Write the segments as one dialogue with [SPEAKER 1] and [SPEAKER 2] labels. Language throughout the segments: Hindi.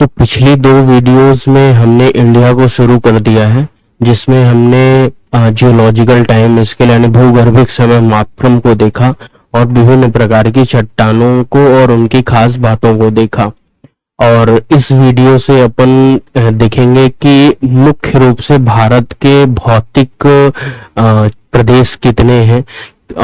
[SPEAKER 1] तो पिछली दो वीडियोस में हमने इंडिया को शुरू कर दिया है, जिसमें हमने जियोलॉजिकल टाइम स्केल यानी भूगर्भिक समय मापक्रम को देखा और विभिन्न प्रकार की चट्टानों को और उनकी खास बातों को देखा। और इस वीडियो से अपन देखेंगे कि मुख्य रूप से भारत के भौतिक प्रदेश कितने हैं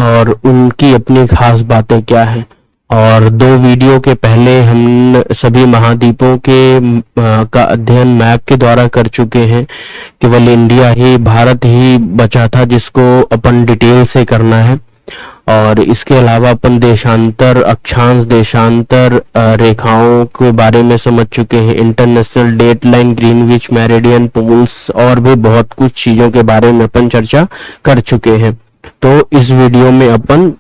[SPEAKER 1] और उनकी अपनी खास बातें क्या हैं। और दो वीडियो के पहले हम सभी महाद्वीपों के का अध्ययन मैप के द्वारा कर चुके हैं। केवल इंडिया ही, भारत ही बचा था जिसको अपन डिटेल से करना है। और इसके अलावा अपन देशांतर, अक्षांश देशांतर रेखाओं के बारे में समझ चुके हैं, international date line, Greenwich meridian, poles और भी बहुत कुछ चीजों के बारे में अपन चर्चा कर चुके हैं। तो इस वीडियो में अपन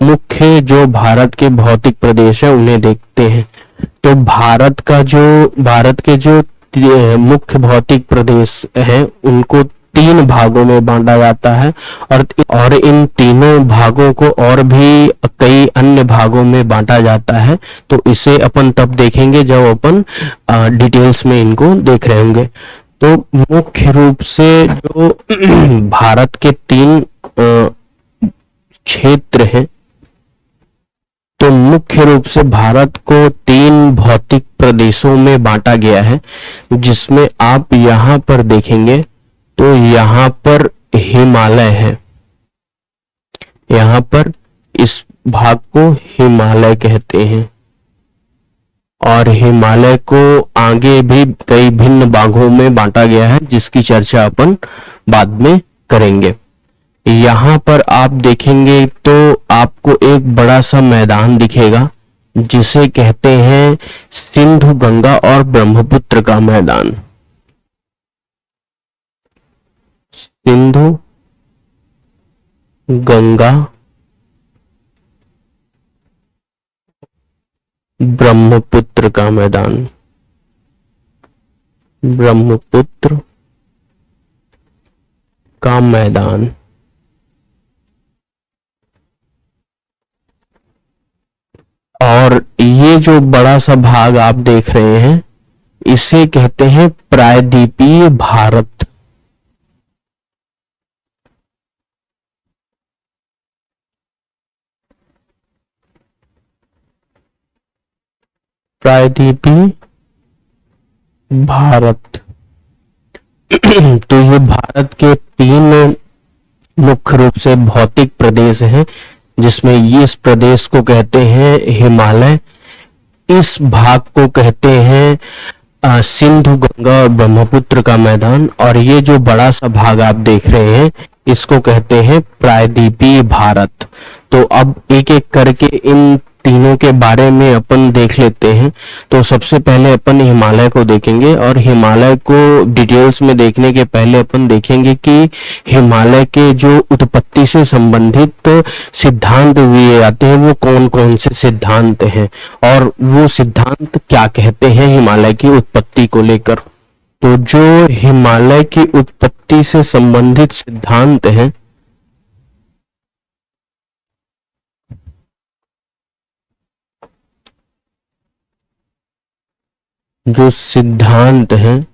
[SPEAKER 1] मुख्य जो भारत के भौतिक प्रदेश है उन्हें देखते हैं। तो भारत के जो मुख्य भौतिक प्रदेश हैं उनको तीन भागों में बांटा जाता है और इन तीनों भागों को और भी कई अन्य भागों में बांटा जाता है। तो इसे अपन तब देखेंगे जब अपन डिटेल्स में इनको देख रहे होंगे। तो मुख्य रूप से जो भारत के तीन क्षेत्र हैं, तो मुख्य रूप से भारत को तीन भौतिक प्रदेशों में बांटा गया है, जिसमें आप यहां पर देखेंगे तो यहां पर हिमालय है। यहां पर इस भाग को हिमालय कहते हैं और हिमालय को आगे भी कई भिन्न भागों में बांटा गया है, जिसकी चर्चा अपन बाद में करेंगे। यहां पर आप देखेंगे तो आपको एक बड़ा सा मैदान दिखेगा जिसे कहते हैं सिंधु, गंगा और ब्रह्मपुत्र का मैदान। सिंधु, गंगा, ब्रह्मपुत्र का मैदान। ब्रह्मपुत्र का मैदान। और ये जो बड़ा सा भाग आप देख रहे हैं इसे कहते हैं प्रायद्वीपीय भारत। प्रायद्वीपीय भारत। तो ये भारत के तीन मुख्य रूप से भौतिक प्रदेश हैं, जिसमें इस प्रदेश को कहते हैं हिमालय, इस भाग को कहते हैं सिंधु, गंगा और ब्रह्मपुत्र का मैदान, और ये जो बड़ा सा भाग आप देख रहे हैं इसको कहते हैं प्रायद्वीपीय भारत। तो अब एक एक करके इन तीनों के बारे में अपन देख लेते हैं। तो सबसे पहले अपन हिमालय को देखेंगे और हिमालय को डिटेल्स में देखने के पहले अपन देखेंगे कि हिमालय के जो उत्पत्ति से संबंधित सिद्धांत दिए जाते हैं वो कौन कौन से सिद्धांत हैं और वो सिद्धांत क्या कहते हैं हिमालय की उत्पत्ति को लेकर। तो जो हिमालय की उत्पत्ति से संबंधित सिद्धांत हैं जो सिद्धांत हैं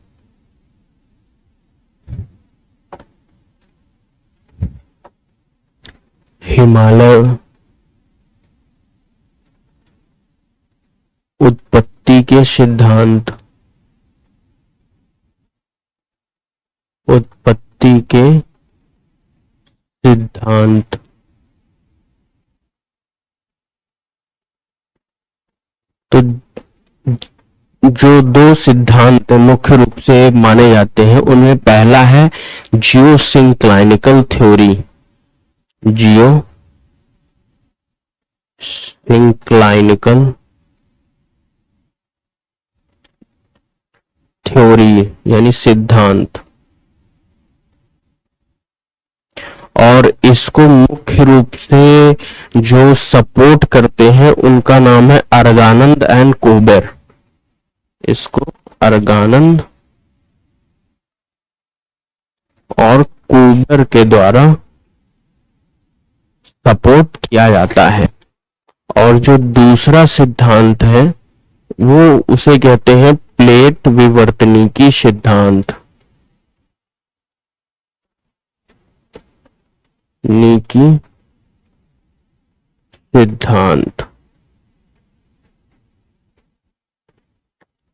[SPEAKER 1] हिमालय उत्पत्ति के सिद्धांत, उत्पत्ति के सिद्धांत। तो जो दो सिद्धांत मुख्य रूप से माने जाते हैं उनमें पहला है जियोसिंक्लाइनिकल थ्योरी। जियोसिंक्लाइनिकल थ्योरी यानी सिद्धांत, और इसको मुख्य रूप से जो सपोर्ट करते हैं उनका नाम है अर्गानंद एंड कोबेर। इसको अर्गानंद और कोबर के द्वारा सपोर्ट किया जाता है। और जो दूसरा सिद्धांत है वो उसे कहते हैं प्लेट विवर्तनिकी सिद्धांत नीकी सिद्धांत।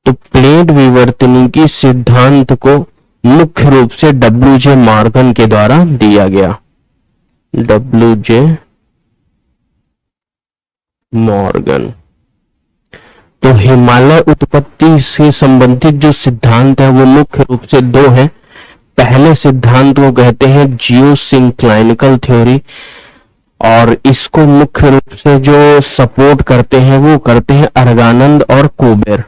[SPEAKER 1] तो प्लेट विवर्तनिकी सिद्धांत को मुख्य रूप से डब्ल्यूजे मॉर्गन के द्वारा दिया गया। डब्ल्यूजे मॉर्गन। तो हिमालय उत्पत्ति से संबंधित जो सिद्धांत है वो मुख्य रूप से दो हैं। पहले सिद्धांत को कहते हैं जियोसिंक्लाइनिकल थ्योरी, और इसको मुख्य रूप से जो सपोर्ट करते हैं वो करते हैं अर्गानंद और कोबेर।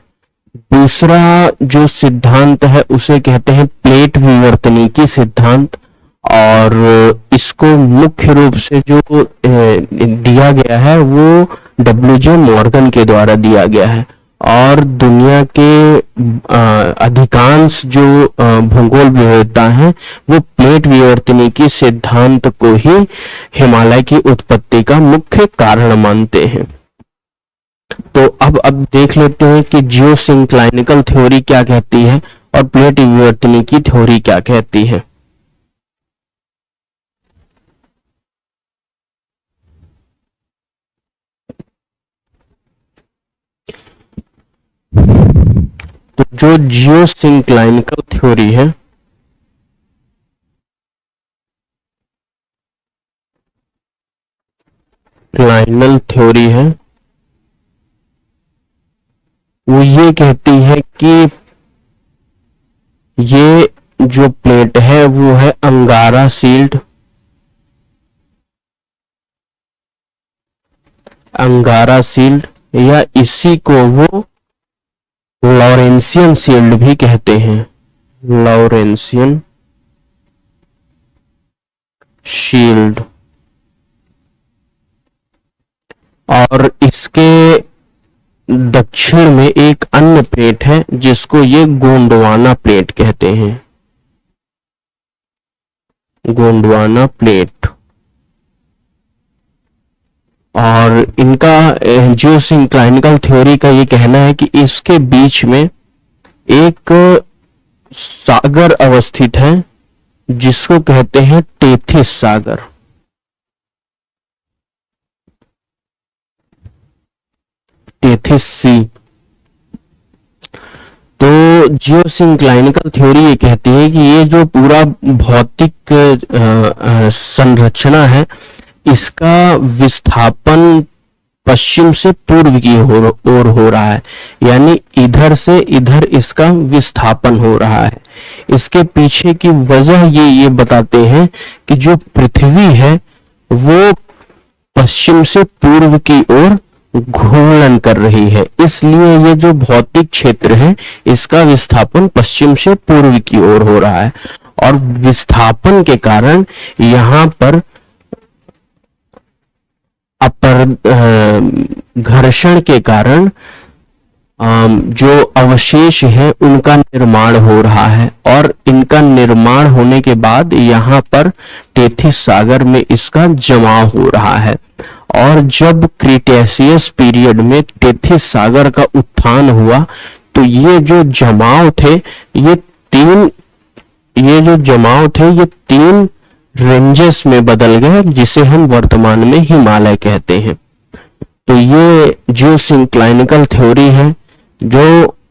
[SPEAKER 1] दूसरा जो सिद्धांत है उसे कहते हैं प्लेट विवर्तनिकी सिद्धांत, और इसको मुख्य रूप से जो दिया गया है वो डब्ल्यूजे मॉर्गन के द्वारा दिया गया है। और दुनिया के अधिकांश जो भूगोल विविधता है वो प्लेट विवर्तनिकी सिद्धांत को ही हिमालय की उत्पत्ति का मुख्य कारण मानते हैं। तो अब देख लेते हैं कि जियोसिंक्लाइनिकल थ्योरी क्या कहती है और प्लेट विवर्तनिकी थ्योरी क्या कहती है। तो जो जियोसिंक्लाइनिकल थ्योरी है क्लाइनल थ्योरी है वो ये कहती है कि ये जो प्लेट है वो है अंगारा शील्ड, अंगारा शील्ड, या इसी को वो लॉरेंसियन शील्ड भी कहते हैं। लॉरेंसियन शील्ड। और इसके दक्षिण में एक अन्य प्लेट है जिसको ये गोंडवाना प्लेट कहते हैं। गोंडवाना प्लेट। और इनका जियोसिंक्लाइनिकल थ्योरी का ये कहना है कि इसके बीच में एक सागर अवस्थित है जिसको कहते हैं टेथिस सागर। Tethys sea. तो जियोसिंक्लाइनिकल थ्योरी ये कहती है कि ये जो पूरा भौतिक संरचना है इसका विस्थापन पश्चिम से पूर्व की ओर हो रहा है, यानी इधर से इधर इसका विस्थापन हो रहा है। इसके पीछे की वजह ये बताते हैं कि जो पृथ्वी है वो पश्चिम से पूर्व की ओर घूर्णन कर रही है, इसलिए ये जो भौतिक क्षेत्र है इसका विस्थापन पश्चिम से पूर्व की ओर हो रहा है। और विस्थापन के कारण यहाँ पर घर्षण के कारण जो अवशेष है उनका निर्माण हो रहा है, और इनका निर्माण होने के बाद यहाँ पर टेथिस सागर में इसका जमाव हो रहा है। और जब क्रिटेशियस पीरियड में टेथिस सागर का उत्थान हुआ तो ये जो जमाव थे ये तीन रेंजेस में बदल गए जिसे हम वर्तमान में हिमालय कहते हैं। तो ये जियोसिंक्लाइनिकल थ्योरी है जो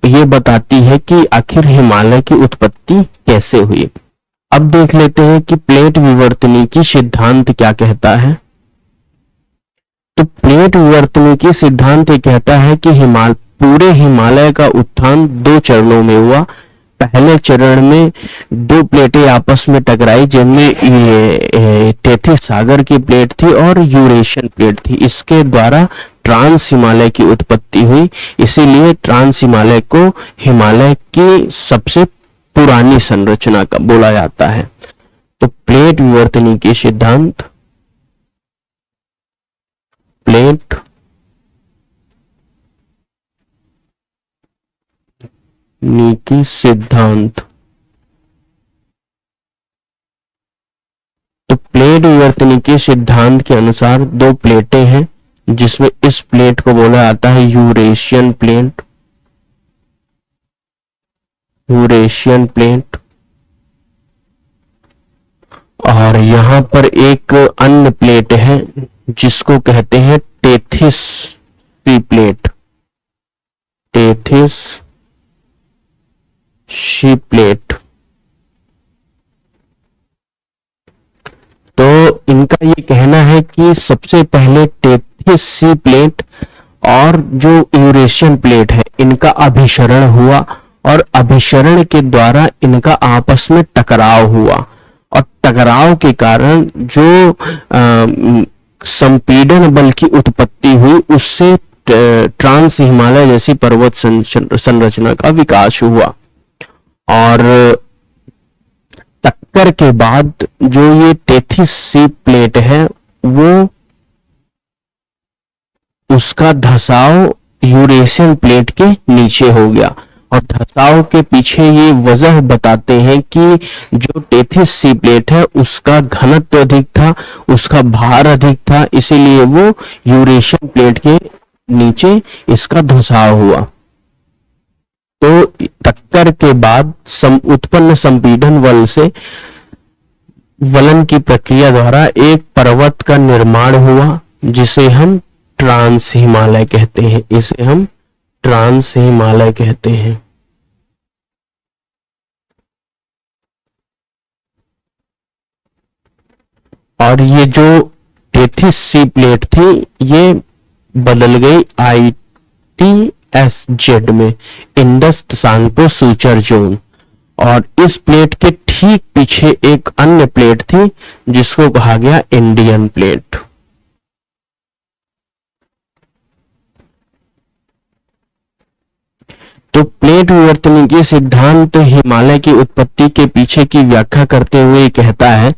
[SPEAKER 1] ये बताती है कि आखिर हिमालय की उत्पत्ति कैसे हुई। अब देख लेते हैं कि प्लेट विवर्तनिकी सिद्धांत क्या कहता है। तो प्लेट विवर्तनिकी सिद्धांत ये कहता है कि पूरे हिमालय का उत्थान दो चरणों में हुआ। पहले चरण में दो प्लेटें आपस में टकराई जिनमें टेथिस सागर की प्लेट थी और यूरेशियन प्लेट थी। इसके द्वारा ट्रांस हिमालय की उत्पत्ति हुई, इसीलिए ट्रांस हिमालय को हिमालय की सबसे पुरानी संरचना का बोला जाता है। तो प्लेट विवर्तनिकी सिद्धांत, प्लेट नीकी सिद्धांत। तो प्लेट विवर्तनिकी सिद्धांत के अनुसार दो प्लेटें हैं जिसमें इस प्लेट को बोला जाता है यूरेशियन प्लेट यूरेशियन प्लेट, और यहां पर एक अन्य प्लेट है जिसको कहते हैं Tethys sea plate, Tethys sea plate. तो इनका ये कहना है कि सबसे पहले टेथिस सी प्लेट और जो यूरेशियन प्लेट है इनका अभिसरण हुआ, और अभिसरण के द्वारा इनका आपस में टकराव हुआ, और टकराव के कारण जो संपीड़न बल की उत्पत्ति हुई उससे ट्रांस हिमालय जैसी पर्वत संरचना का विकास हुआ। और टक्कर के बाद जो ये टेथिस सी प्लेट है वो उसका धसाव यूरेशियन प्लेट के नीचे हो गया, और धसाव के पीछे ये वजह बताते हैं कि जो टेथिस सी प्लेट है उसका घनत्व अधिक था, उसका भार अधिक था, इसीलिए वो यूरेशियन प्लेट के नीचे इसका धसाव हुआ। तो टक्कर के बाद उत्पन्न संपीड़न बल से वलन की प्रक्रिया द्वारा एक पर्वत का निर्माण हुआ जिसे हम ट्रांस हिमालय कहते हैं, इसे हम ट्रांस हिमालय कहते हैं। और ये जो टेथिस सी प्लेट थी ये बदल गई ITSZ में, इंडस त्सांगपो सूचर जोन, और इस प्लेट के ठीक पीछे एक अन्य प्लेट थी जिसको कहा गया इंडियन प्लेट। तो प्लेट विवर्तनिकी सिद्धांत हिमालय की उत्पत्ति के पीछे की व्याख्या करते हुए कहता है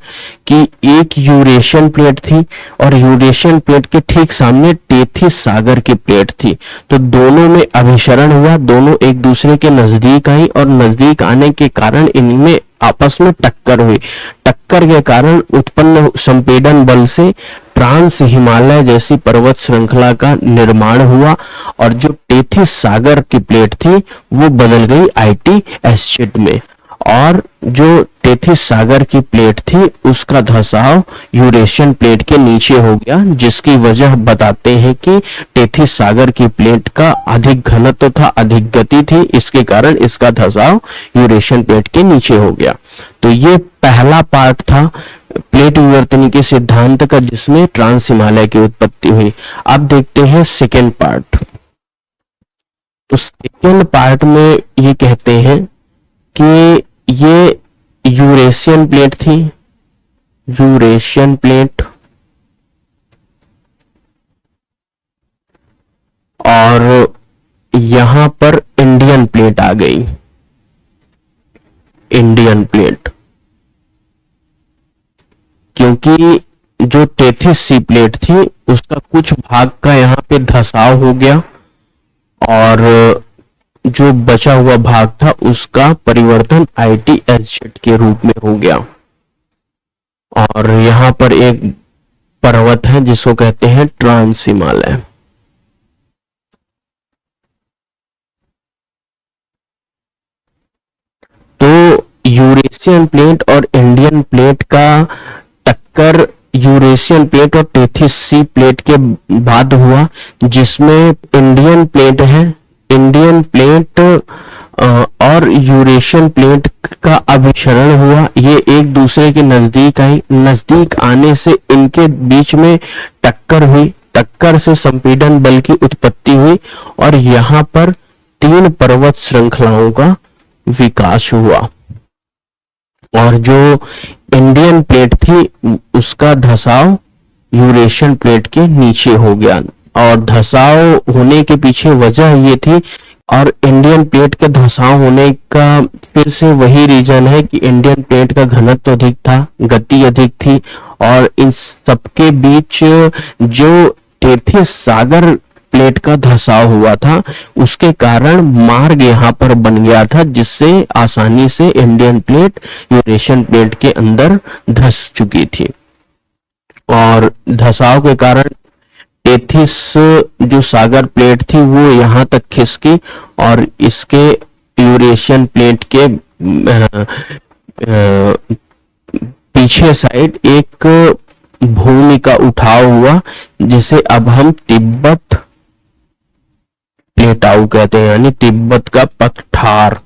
[SPEAKER 1] कि एक यूरेशियन प्लेट थी और यूरेशियन प्लेट के ठीक सामने टेथिस सागर की प्लेट थी। तो दोनों में अभिसरण हुआ, दोनों एक दूसरे के नजदीक आई, और नजदीक आने के कारण इनमें आपस में टक्कर हुई। टक्कर के कारण उत्पन्न संपीड़न बल से ट्रांस हिमालय जैसी पर्वत श्रृंखला का निर्माण हुआ, और जो टेथिस सागर की प्लेट थी वो बदल गई ITSZ में, और जो टेथिस सागर की प्लेट थी उसका धसाव यूरेशियन प्लेट के नीचे हो गया, जिसकी वजह बताते हैं कि टेथिस सागर की प्लेट का अधिक घनत्व था, अधिक गति थी, इसके कारण इसका धसाव यूरेशियन प्लेट के नीचे हो गया। तो ये पहला पार्ट था प्लेट विवर्तनिकी सिद्धांत का जिसमें ट्रांस हिमालय की उत्पत्ति हुई। अब देखते हैं सेकेंड पार्ट। तो सेकेंड पार्ट में ये कहते हैं कि ये यूरेशियन प्लेट थी, यूरेशियन प्लेट, और यहां पर इंडियन प्लेट आ गई, इंडियन प्लेट, क्योंकि जो टेथिस सी प्लेट थी उसका कुछ भाग का यहाँ पे धसाव हो गया, और जो बचा हुआ भाग था उसका परिवर्तन ITSZ के रूप में हो गया। और यहां पर एक पर्वत है जिसको कहते हैं ट्रांस हिमालय। तो यूरेशियन प्लेट और इंडियन प्लेट का टक्कर यूरेशियन प्लेट और टेथिस सी प्लेट के बाद हुआ, जिसमें इंडियन प्लेट है, इंडियन प्लेट और यूरेशियन प्लेट का अभिसरण हुआ, ये एक दूसरे के नजदीक आई, नजदीक आने से इनके बीच में टक्कर हुई, टक्कर से संपीड़न बल की उत्पत्ति हुई, और यहां पर 3 पर्वत श्रृंखलाओं का विकास हुआ। और जो इंडियन प्लेट थी उसका धसाव यूरेशियन प्लेट के नीचे हो गया, और धसाव होने के पीछे वजह ये थी, और इंडियन प्लेट के धसाव होने का फिर से वही रीजन है कि इंडियन प्लेट का घनत्व अधिक था, गति अधिक थी, और इन सबके बीच जो टेथिस सागर प्लेट का धसाव हुआ था उसके कारण मार्ग यहाँ पर बन गया था, जिससे आसानी से इंडियन प्लेट यूरेशियन प्लेट के अंदर धस चुकी थी। और धसाव के कारण टेथिस जो सागर प्लेट थी वो यहाँ तक खिसकी, और इसके यूरेशियन प्लेट के पीछे साइड एक भूमि का उठाव हुआ, जिसे अब हम तिब्बत प्लेटाऊ कहते हैं, यानी तिब्बत का पठार।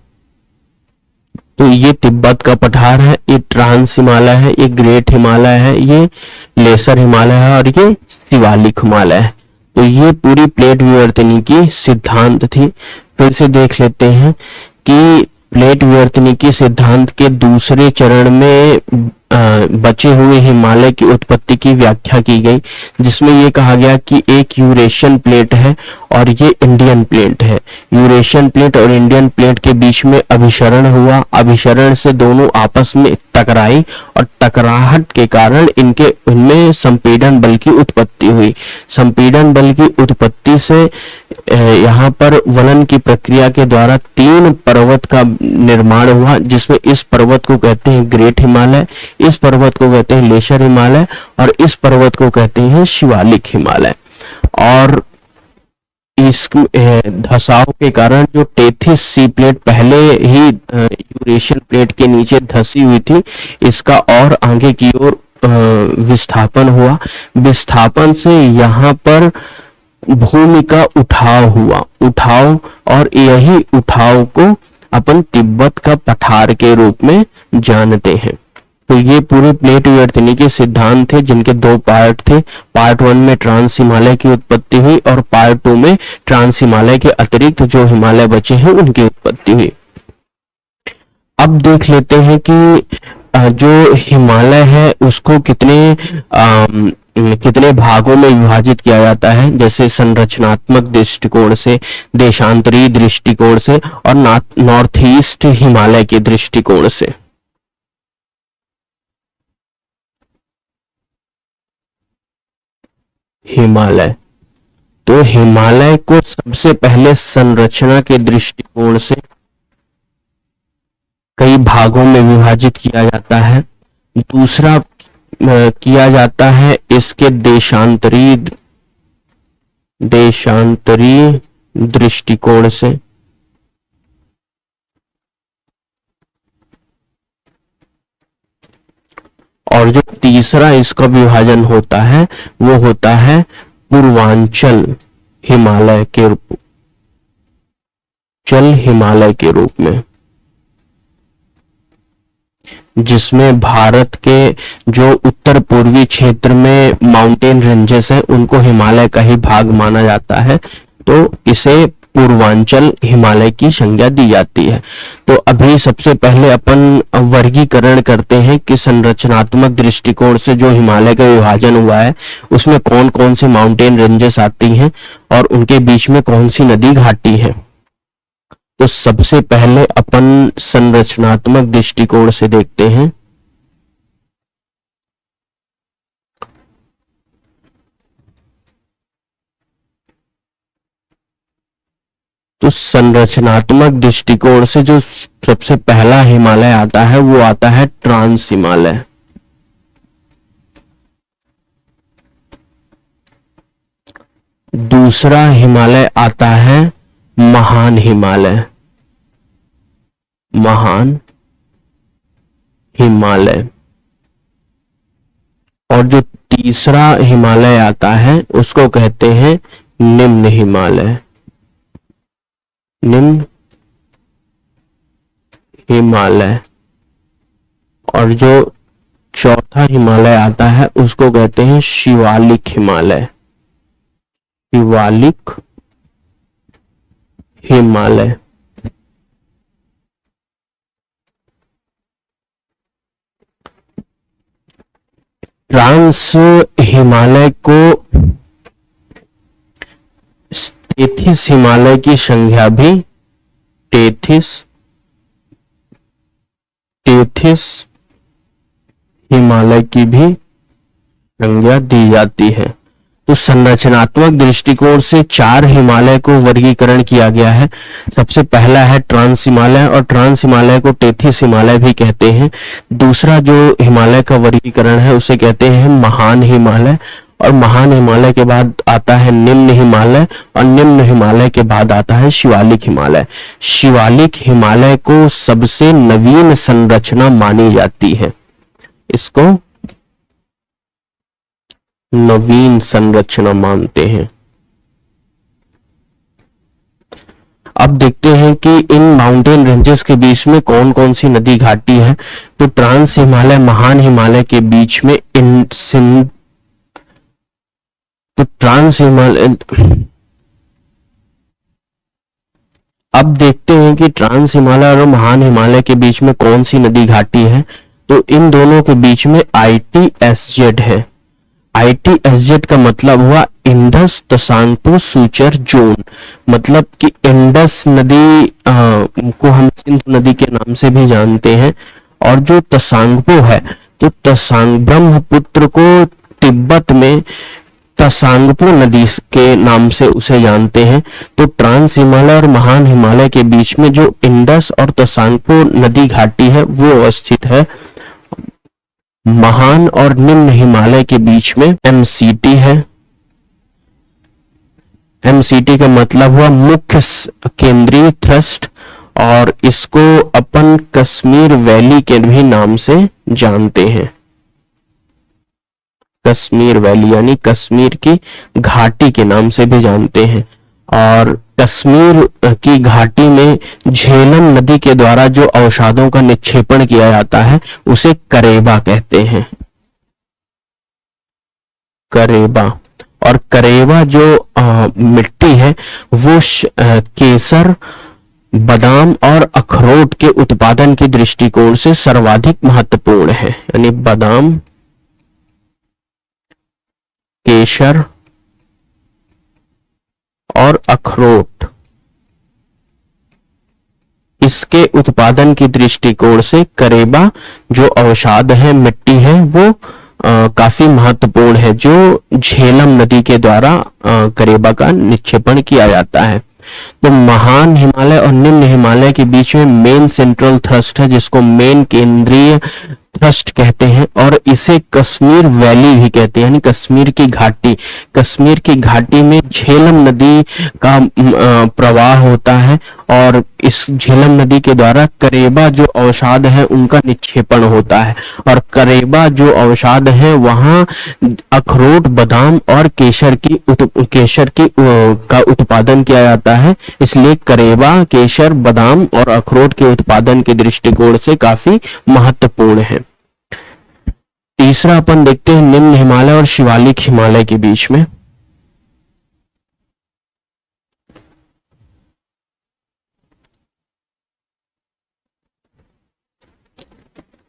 [SPEAKER 1] तो ये तिब्बत का पठार है, ये ट्रांस हिमालय है, ये ग्रेट हिमालय है, ये लेसर हिमालय है और ये शिवालिक हिमालय है। तो ये पूरी प्लेट विवर्तनी की सिद्धांत थी। फिर से देख लेते हैं कि प्लेट विवर्तनी की सिद्धांत के दूसरे चरण में बचे हुए हिमालय की उत्पत्ति की व्याख्या की गई, जिसमें यह कहा गया कि एक यूरेशियन प्लेट है और ये इंडियन प्लेट है। यूरेशियन प्लेट और इंडियन प्लेट के बीच में अभिसरण हुआ, अभिसरण से दोनों आपस में टकराई और टकराहट के कारण इनमें संपीड़न बल की उत्पत्ति हुई। संपीड़न बल की उत्पत्ति से यहाँ पर वलन की प्रक्रिया के द्वारा 3 पर्वत का निर्माण हुआ, जिसमें इस पर्वत को कहते हैं ग्रेट हिमालय, इस पर्वत को कहते हैं लेसर हिमालय और इस पर्वत को कहते हैं शिवालिक हिमालय। और इस धसाव के कारण जो टेथिस सी प्लेट पहले ही यूरेशियन प्लेट के नीचे धसी हुई थी, इसका और आगे की ओर विस्थापन हुआ। विस्थापन से यहाँ पर भूमि का उठाव हुआ, और यही उठाव को अपन तिब्बत का पठार के रूप में जानते हैं। तो ये पूरे प्लेट विवर्तनी के सिद्धांत थे, जिनके 2 पार्ट थे। पार्ट 1 में ट्रांस हिमालय की उत्पत्ति हुई और पार्ट 2 में ट्रांस हिमालय के अतिरिक्त जो हिमालय बचे हैं उनकी उत्पत्ति हुई। अब देख लेते हैं कि जो हिमालय है उसको कितने भागों में विभाजित किया जाता है, जैसे संरचनात्मक दृष्टिकोण से, देशांतरीय दृष्टिकोण से और नॉर्थ ईस्ट हिमालय के दृष्टिकोण से। हिमालय, तो हिमालय को सबसे पहले संरचना के दृष्टिकोण से कई भागों में विभाजित किया जाता है। दूसरा किया जाता है इसके देशांतरीय दृष्टिकोण से। और जो तीसरा इसका विभाजन होता है वो होता है पूर्वांचल हिमालय के रूप में, जिसमें भारत के जो उत्तर पूर्वी क्षेत्र में माउंटेन रेंजेस हैं उनको हिमालय का ही भाग माना जाता है, तो इसे पूर्वांचल हिमालय की संज्ञा दी जाती है। तो अभी सबसे पहले अपन वर्गीकरण करते हैं कि संरचनात्मक दृष्टिकोण से जो हिमालय का विभाजन हुआ है उसमें कौन कौन से माउंटेन रेंजेस आती हैं और उनके बीच में कौन सी नदी घाटी है। तो सबसे पहले अपन संरचनात्मक दृष्टिकोण से देखते हैं। तो संरचनात्मक दृष्टिकोण से जो सबसे पहला हिमालय आता है वो आता है ट्रांस हिमालय। दूसरा हिमालय आता है महान हिमालय, और जो तीसरा हिमालय आता है उसको कहते हैं निम्न हिमालय। और जो चौथा हिमालय आता है उसको कहते हैं शिवालिक हिमालय। ट्रांस हिमालय को टेथिस हिमालय की संज्ञा भी टेथिस हिमालय की भी संज्ञा दी जाती है। तो संरचनात्मक दृष्टिकोण से 4 हिमालय को वर्गीकरण किया गया है। सबसे पहला है ट्रांस हिमालय, और ट्रांस हिमालय को टेथिस हिमालय भी कहते हैं। दूसरा जो हिमालय का वर्गीकरण है उसे कहते हैं महान हिमालय, और महान हिमालय के बाद आता है निम्न हिमालय, और निम्न हिमालय के बाद आता है शिवालिक हिमालय। शिवालिक हिमालय को सबसे नवीन संरचना मानी जाती है, इसको नवीन संरचना मानते हैं। अब देखते हैं कि इन माउंटेन रेंजेस के बीच में कौन कौन सी नदी घाटी है। तो ट्रांस हिमालय महान हिमालय के बीच में ट्रांस हिमालय, अब देखते हैं कि ट्रांस हिमालय और महान हिमालय के बीच में कौन सी नदी घाटी है। तो इन दोनों के बीच में ITSZ है। ITSZ का मतलब हुआ इंडस तसांगपो सूचर जोन, मतलब कि इंडस नदी को हम सिंधु नदी के नाम से भी जानते हैं। और जो तसांगपो है, तो ब्रह्मपुत्र को तिब्बत में तसांगपो नदी के नाम से उसे जानते हैं। तो ट्रांस हिमालय और महान हिमालय के बीच में जो इंडस और तसांगपो नदी घाटी है वो अवस्थित है। महान और निम्न हिमालय के बीच में MCT है। MCT का मतलब हुआ मुख्य केंद्रीय थ्रस्ट, और इसको अपन कश्मीर वैली के भी नाम से जानते हैं। कश्मीर वैली यानी कश्मीर की घाटी के नाम से भी जानते हैं। और कश्मीर की घाटी में झेलम नदी के द्वारा जो अवसादों का निक्षेपण किया जाता है उसे करेबा कहते हैं। करेबा, और करेबा जो मिट्टी है वो केसर, बादाम और अखरोट के उत्पादन के दृष्टिकोण से सर्वाधिक महत्वपूर्ण है। यानी बादाम, केसर और अखरोट, इसके उत्पादन की दृष्टिकोण से करेबा जो अवसाद है, मिट्टी है, वो काफी महत्वपूर्ण है, जो झेलम नदी के द्वारा करेबा का निक्षेपण किया जाता है। तो महान हिमालय और निम्न हिमालय के बीच में मेन सेंट्रल थ्रस्ट है, जिसको मेन केंद्रीय थ्रस्ट कहते हैं, और इसे कश्मीर वैली भी कहते हैं, यानी कश्मीर की घाटी। कश्मीर की घाटी में झेलम नदी का प्रवाह होता है, और इस झेलम नदी के द्वारा करेबा जो अवसाद है उनका निक्षेपण होता है। और करेबा जो अवसाद है वहां अखरोट, बादाम और केसर का उत्पादन किया जाता है। इसलिए करेबा केसर, बादाम और अखरोट के उत्पादन के दृष्टिकोण से काफी महत्वपूर्ण है। तीसरा अपन देखते हैं निम्न हिमालय और शिवालिक हिमालय के बीच में।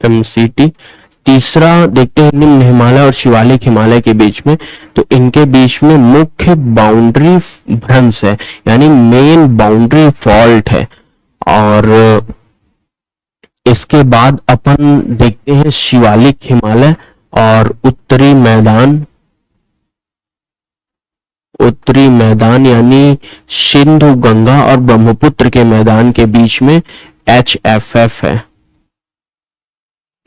[SPEAKER 1] MCT। तीसरा देखते हैं निम्न हिमालय और शिवालिक हिमालय के बीच में। तो इनके बीच में मुख्य बाउंड्री भ्रंश है, यानी मेन बाउंड्री फॉल्ट है। और इसके बाद अपन देखते हैं शिवालिक हिमालय और उत्तरी मैदान यानी सिंधु, गंगा और ब्रह्मपुत्र के मैदान के बीच में HFF है,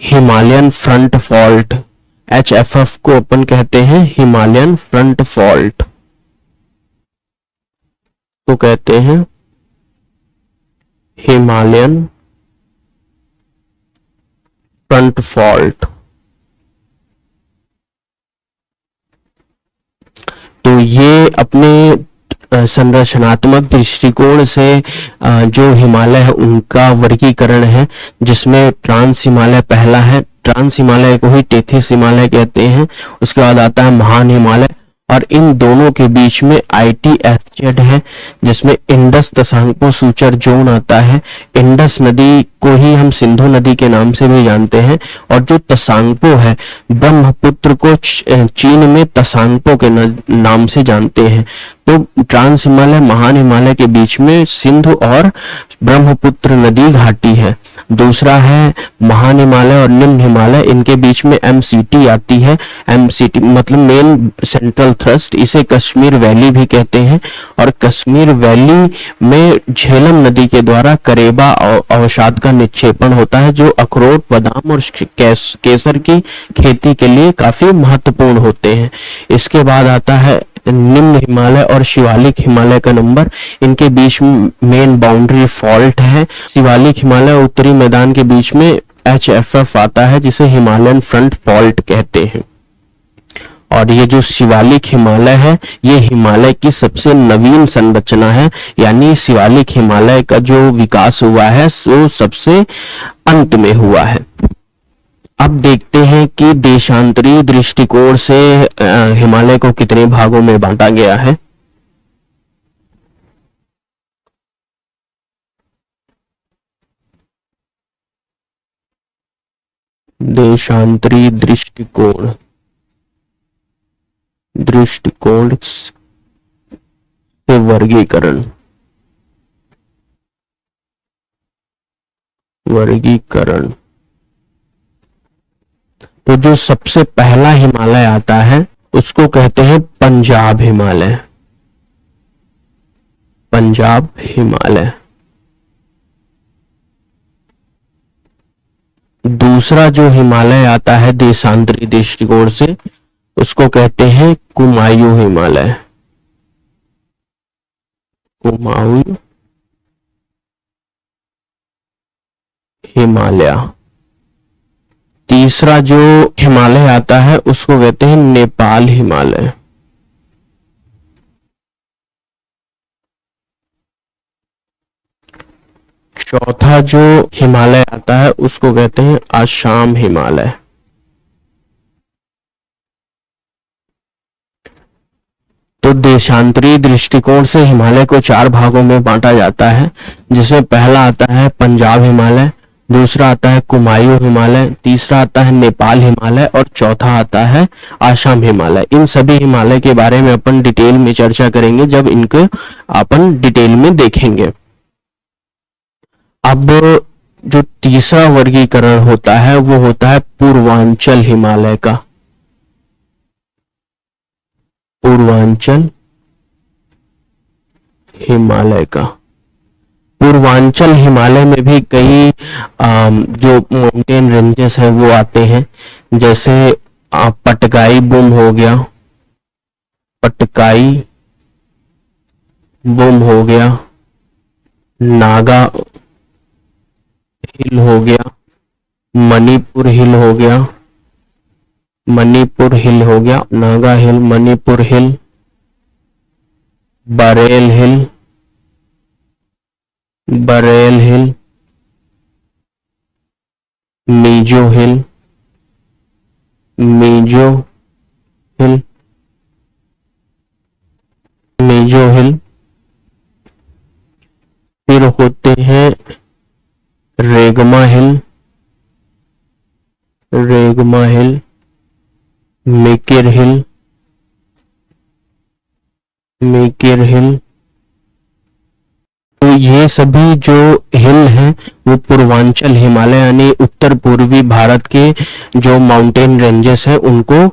[SPEAKER 1] हिमालयन फ्रंट फॉल्ट। HFF को अपन कहते हैं हिमालयन फ्रंट फॉल्ट, तो कहते हैं हिमालयन फ्रंट फॉल्ट। तो ये अपने संरचनात्मक दृष्टिकोण से जो हिमालय है उनका वर्गीकरण है, जिसमें ट्रांस हिमालय पहला है। ट्रांस हिमालय को ही टेथिस हिमालय कहते हैं। उसके बाद आता है महान हिमालय, और इन दोनों के बीच में ITSZ है, जिसमें इंडस तसांगपो सूचर जोन आता है। इंडस नदी को ही हम सिंधु नदी के नाम से भी जानते हैं, और जो तसांगपो है ब्रह्मपुत्र को चीन में तसांगपो के नाम से जानते हैं। तो ट्रांस हिमालय महान हिमालय के बीच में सिंधु और ब्रह्मपुत्र नदी घाटी है। दूसरा है महान हिमालय और निम्न हिमालय, इनके बीच में MCT आती है। MCT मतलब मेन सेंट्रल थ्रस्ट, इसे कश्मीर वैली भी कहते हैं। और कश्मीर वैली में झेलम नदी के द्वारा करेबा अवसाद का निक्षेपण होता है, जो अखरोट, बादाम और केसर की खेती के लिए काफी महत्वपूर्ण होते हैं। इसके बाद आता है निम्न हिमालय और शिवालिक हिमालय का नंबर, इनके बीच में मेन बाउंड्री फॉल्ट है। शिवालिक हिमालय और उत्तरी मैदान के बीच में HFF आता है, जिसे हिमालयन फ्रंट फॉल्ट कहते हैं। और ये जो शिवालिक हिमालय है, ये हिमालय की सबसे नवीन संरचना है, यानी शिवालिक हिमालय का जो विकास हुआ है वो सबसे अंत में हुआ है। अब देखते हैं कि देशांतरी दृष्टिकोण से हिमालय को कितने भागों में बांटा गया है। देशांतरी दृष्टिकोण से वर्गीकरण तो जो सबसे पहला हिमालय आता है उसको कहते हैं पंजाब हिमालय। पंजाब हिमालय। दूसरा जो हिमालय आता है देशांतरी दृष्टिकोण से, उसको कहते हैं कुमायूं हिमालय। कुमायूं हिमालय। तीसरा जो हिमालय आता है उसको कहते हैं नेपाल हिमालय। चौथा जो हिमालय आता है उसको कहते हैं असम हिमालय। तो देशांतरी दृष्टिकोण से हिमालय को 4 भागों में बांटा जाता है, जिसमें पहला आता है पंजाब हिमालय, दूसरा आता है कुमायूं हिमालय, तीसरा आता है नेपाल हिमालय और चौथा आता है असम हिमालय। इन सभी हिमालय के बारे में अपन डिटेल में चर्चा करेंगे जब इनको अपन डिटेल में देखेंगे। अब जो तीसरा वर्गीकरण होता है वो होता है पूर्वांचल हिमालय का। पूर्वांचल हिमालय का। पूर्वांचल हिमालय में भी कई जो माउंटेन रेंजेस हैं वो आते हैं, जैसे पटकाई बुम हो गया, पटकाई बुम हो गया, नागा हिल हो गया, मणिपुर हिल हो गया, मणिपुर हिल हो गया, नागा हिल, मणिपुर हिल, बरेल हिल, बरेल हिल, मिजो हिल, मिजो हिल, मिजो हिल। फिर होते हैं रेगमा हिल, रेगमा हिल, मेकिर हिल, मेकिर हिल। तो ये सभी जो हिल हैं वो पूर्वांचल हिमालय यानी उत्तर पूर्वी भारत के जो माउंटेन रेंजेस हैं उनको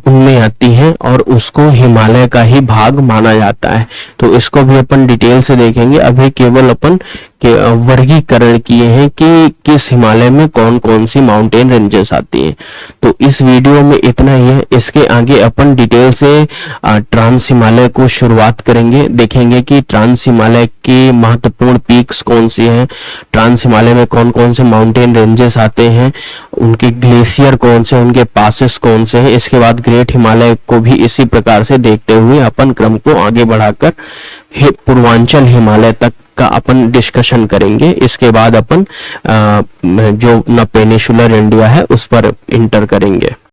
[SPEAKER 1] उनमें आती हैं और उसको हिमालय का ही भाग माना जाता है। तो इसको भी अपन डिटेल से देखेंगे। अभी केवल अपन के वर्गीकरण किए हैं कि किस हिमालय में कौन कौन सी माउंटेन रेंजेस आती हैं। तो इस वीडियो में इतना ही है। इसके आगे अपन डिटेल से ट्रांस हिमालय को शुरुआत करेंगे, देखेंगे कि ट्रांस हिमालय के महत्वपूर्ण पीक्स कौन सी हैं, ट्रांस हिमालय में कौन कौन से माउंटेन रेंजेस आते हैं, उनके ग्लेशियर कौन से, उनके पासेस कौन से हैं। इसके बाद ग्रेट हिमालय को भी इसी प्रकार से देखते हुए अपन क्रम को आगे बढ़ाकर पूर्वांचल हिमालय तक का अपन डिस्कशन करेंगे। इसके बाद अपन जो न पेनिसुलर इंडिया है उस पर इंटर करेंगे।